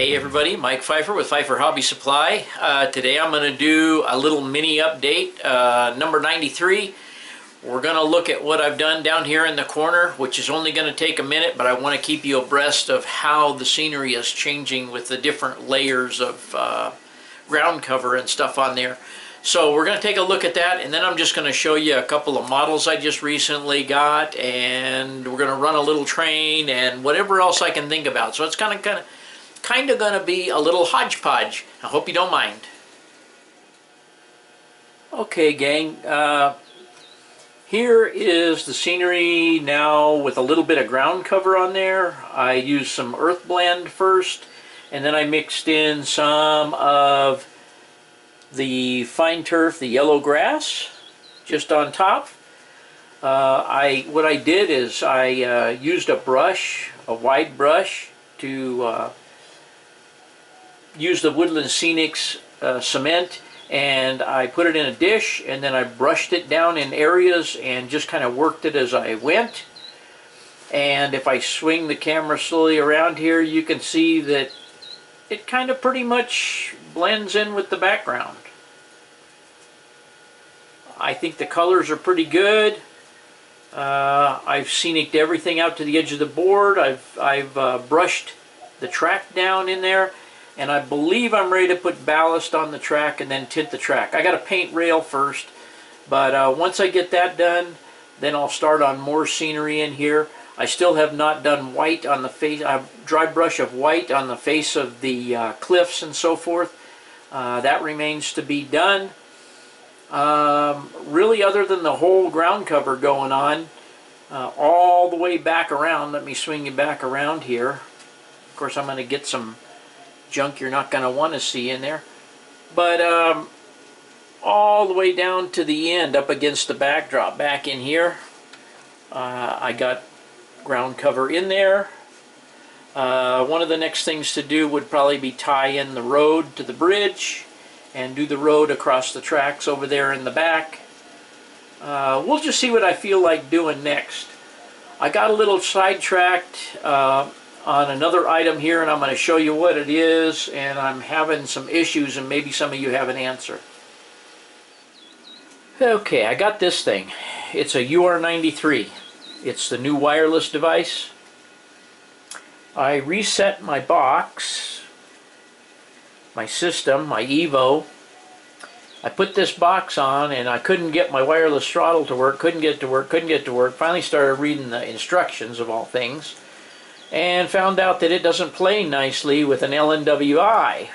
Hey everybody, Mike Pfeiffer with Pfeiffer Hobby Supply. Today I'm going to do a little mini update, number 93. We're going to look at what I've done down here in the corner, which is only going to take a minute, but I want to keep you abreast of how the scenery is changing with the different layers of ground cover and stuff on there. So we're going to take a look at that, and then I'm just going to show you a couple of models I just recently got, and we're going to run a little train and whatever else I can think about. So it's kind of going to be a little hodgepodge. I hope you don't mind. Okay, gang. Here is the scenery now with a little bit of ground cover on there. I used some earth blend first, and then I mixed in some of the fine turf, the yellow grass, just on top. What I did is I used a brush, a wide brush, to use the Woodland Scenics cement, and I put it in a dish, and then I brushed it down in areas and just kind of worked it as I went. And if I swing the camera slowly around here, you can see that it kind of pretty much blends in with the background. I think the colors are pretty good. I've scenic'd everything out to the edge of the board. I've brushed the track down in there, and I believe I'm ready to put ballast on the track and then tint the track. I got to paint rail first, but once I get that done, then I'll start on more scenery in here. I still have not done white on the face. I have dry brush of white on the face of the cliffs and so forth. That remains to be done. Really, other than the whole ground cover going on, all the way back around. Let me swing you back around here. Of course, I'm going to get some junk you're not going to want to see in there. But all the way down to the end, up against the backdrop, back in here, I got ground cover in there. One of the next things to do would probably be tie in the road to the bridge and do the road across the tracks over there in the back. We'll just see what I feel like doing next. I got a little sidetracked on another item here, and I'm going to show you what it is, and I'm having some issues, and maybe some of you have an answer. Okay, I got this thing. It's a UR93. It's the new wireless device. I reset my box, my system, my Evo. I put this box on, and I couldn't get my wireless throttle to work, couldn't get to work. Finally started reading the instructions, of all things, and found out that it doesn't play nicely with an LNWI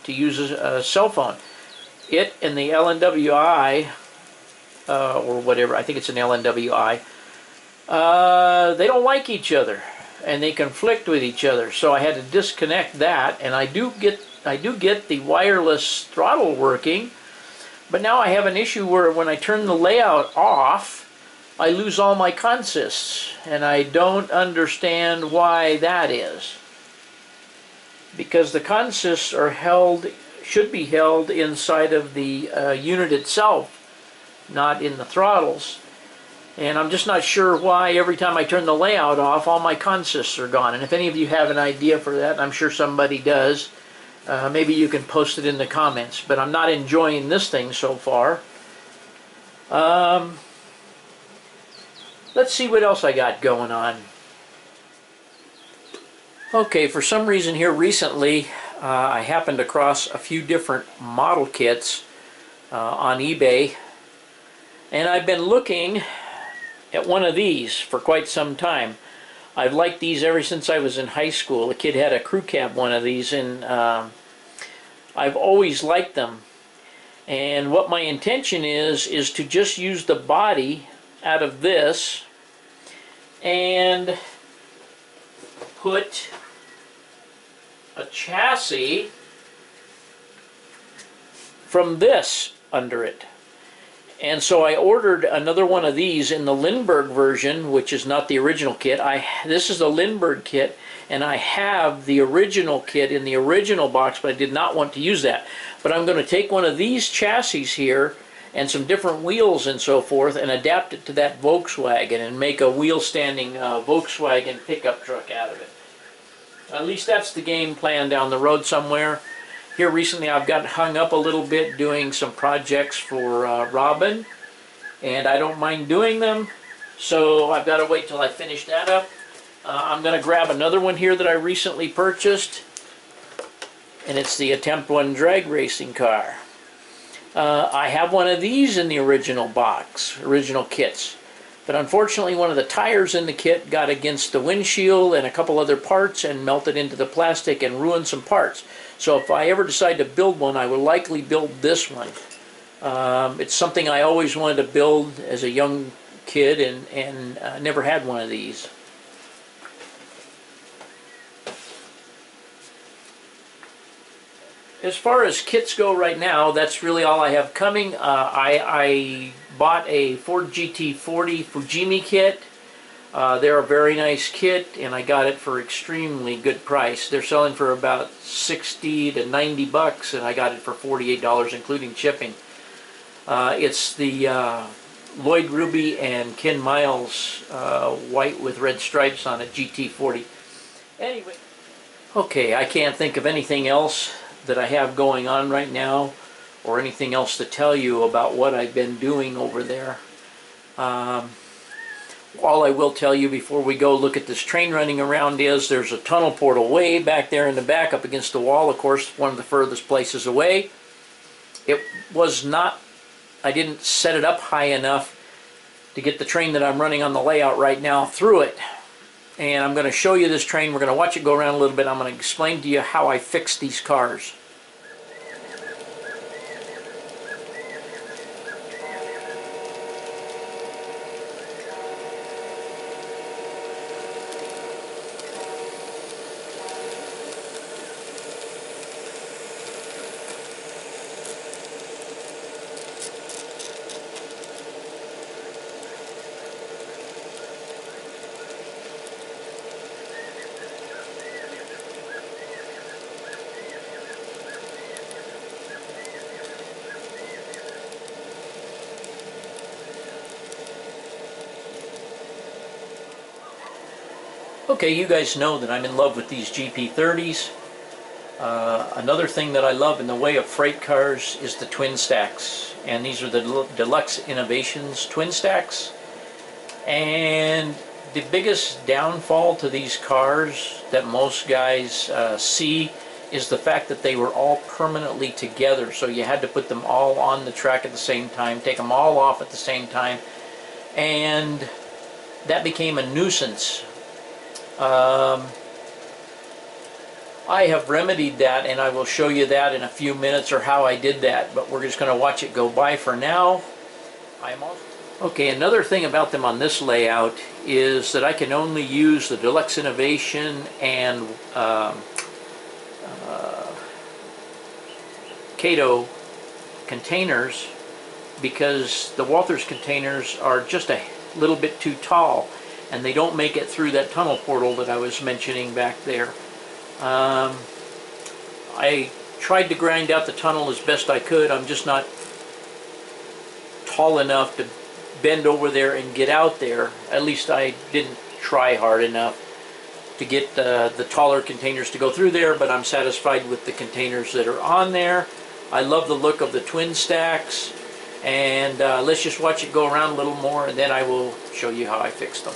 to use a cell phone. It and the LNWI, or whatever, I think it's an LNWI, they don't like each other, and they conflict with each other. So I had to disconnect that, and I do get the wireless throttle working, but now I have an issue where when I turn the layout off, I lose all my consists, and I don't understand why that is. Because the consists are should be held inside of the unit itself, not in the throttles. And I'm just not sure why every time I turn the layout off, all my consists are gone. And if any of you have an idea for that, and I'm sure somebody does, maybe you can post it in the comments. But I'm not enjoying this thing so far. Let's see what else I got going on. Okay, for some reason here recently, I happened across a few different model kits on eBay. And I've been looking at one of these for quite some time. I've liked these ever since I was in high school. A kid had a crew cab one of these, and I've always liked them. And what my intention is to just use the body out of this and put a chassis from this under it. And so I ordered another one of these in the Lindbergh version, which is not the original kit. This is the Lindbergh kit, and I have the original kit in the original box, but I did not want to use that. But I'm going to take one of these chassis here and some different wheels and so forth and adapt it to that Volkswagen and make a wheel-standing Volkswagen pickup truck out of it. At least that's the game plan down the road somewhere. Here recently I've got hung up a little bit doing some projects for Robin, and I don't mind doing them, so I've got to wait till I finish that up. I'm going to grab another one here that I recently purchased, and it's the Attempt 1 drag racing car. I have one of these in the original box, original kits. But unfortunately, one of the tires in the kit got against the windshield and a couple other parts and melted into the plastic and ruined some parts. So if I ever decide to build one, I will likely build this one. It's something I always wanted to build as a young kid and never had one of these. As far as kits go right now, that's really all I have coming. I bought a Ford GT40 Fujimi kit. They're a very nice kit, and I got it for extremely good price. They're selling for about 60 to 90 bucks, and I got it for $48, including shipping. It's the Lloyd Ruby and Ken Miles white with red stripes on it, GT40. Anyway, okay, I can't think of anything else that I have going on right now, or anything else to tell you about what I've been doing over there. All I will tell you before we go look at this train running around is there's a tunnel portal way back there in the back up against the wall, of course, one of the furthest places away. It was not, I didn't set it up high enough to get the train that I'm running on the layout right now through it. And I'm going to show you this train. We're going to watch it go around a little bit. I'm going to explain to you how I fixed these cars. Okay, you guys know that I'm in love with these GP30s. Another thing that I love in the way of freight cars is the twin stacks. And these are the Deluxe Innovations twin stacks. And the biggest downfall to these cars that most guys see is the fact that they were all permanently together. So you had to put them all on the track at the same time, take them all off at the same time. And that became a nuisance. I have remedied that, and I will show you that in a few minutes, or how I did that, but we're just going to watch it go by for now. Okay, another thing about them on this layout is that I can only use the Deluxe Innovation and Cato containers, because the Walthers containers are just a little bit too tall, and they don't make it through that tunnel portal that I was mentioning back there. I tried to grind out the tunnel as best I could. I'm just not tall enough to bend over there and get out there. At least I didn't try hard enough to get the taller containers to go through there, but I'm satisfied with the containers that are on there. I love the look of the twin stacks, and let's just watch it go around a little more, and then I will show you how I fixed them.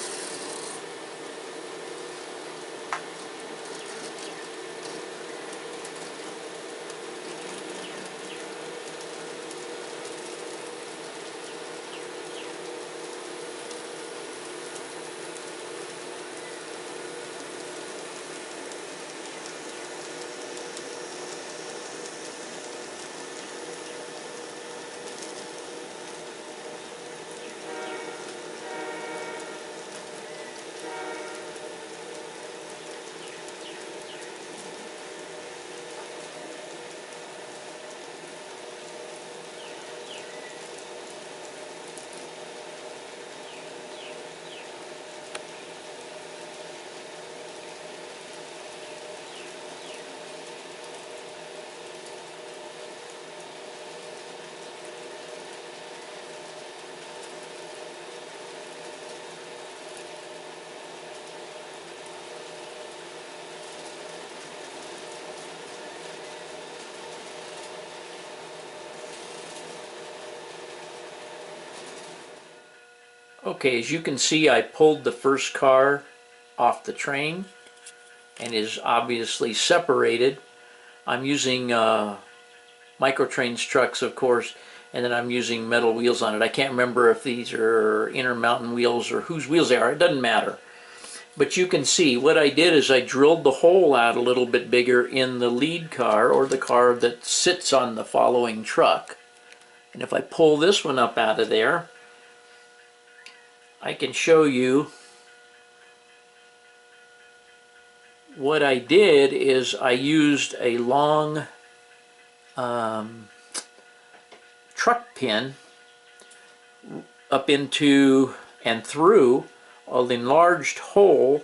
Okay, as you can see, I pulled the first car off the train and is obviously separated. I'm using Microtrains trucks, of course, and then I'm using metal wheels on it. I can't remember if these are Intermountain wheels or whose wheels they are. It doesn't matter. But you can see what I did is I drilled the hole out a little bit bigger in the lead car, or the car that sits on the following truck. And if I pull this one up out of there, I can show you what I did is I used a long truck pin up into and through an enlarged hole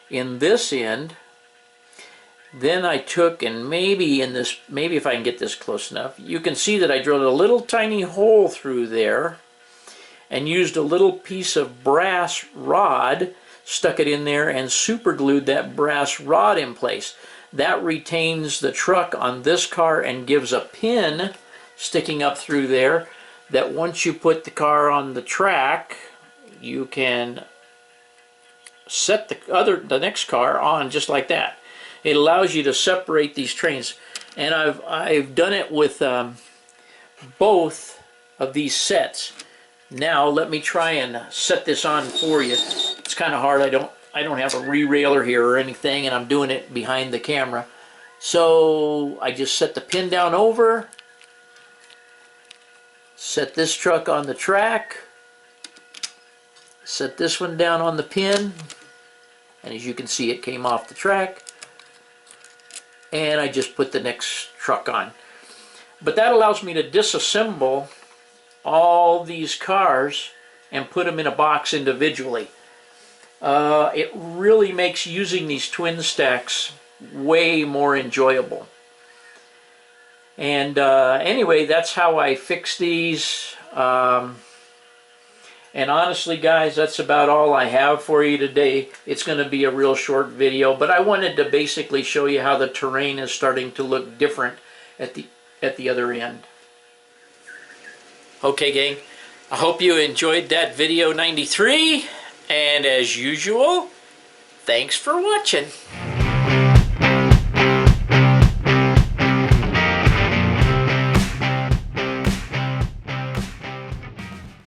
in this end. Then I took, and maybe if I can get this close enough, you can see that I drilled a little tiny hole through there and used a little piece of brass rod, stuck it in there, and super glued that brass rod in place. That retains the truck on this car and gives a pin sticking up through there that once you put the car on the track, you can set the next car on just like that. It allows you to separate these trains, and I've done it with both of these sets. Now let me try and set this on for you. It's kind of hard. I don't have a re-railer here or anything, and I'm doing it behind the camera. So I just set the pin down over, set this truck on the track, set this one down on the pin, and as you can see, it came off the track, and I just put the next truck on. But that allows me to disassemble all these cars and put them in a box individually. It really makes using these twin stacks way more enjoyable. And anyway, that's how I fix these. And honestly, guys, that's about all I have for you today. It's going to be a real short video, but I wanted to basically show you how the terrain is starting to look different at the other end. Okay, gang, I hope you enjoyed that video 93, and as usual, thanks for watching.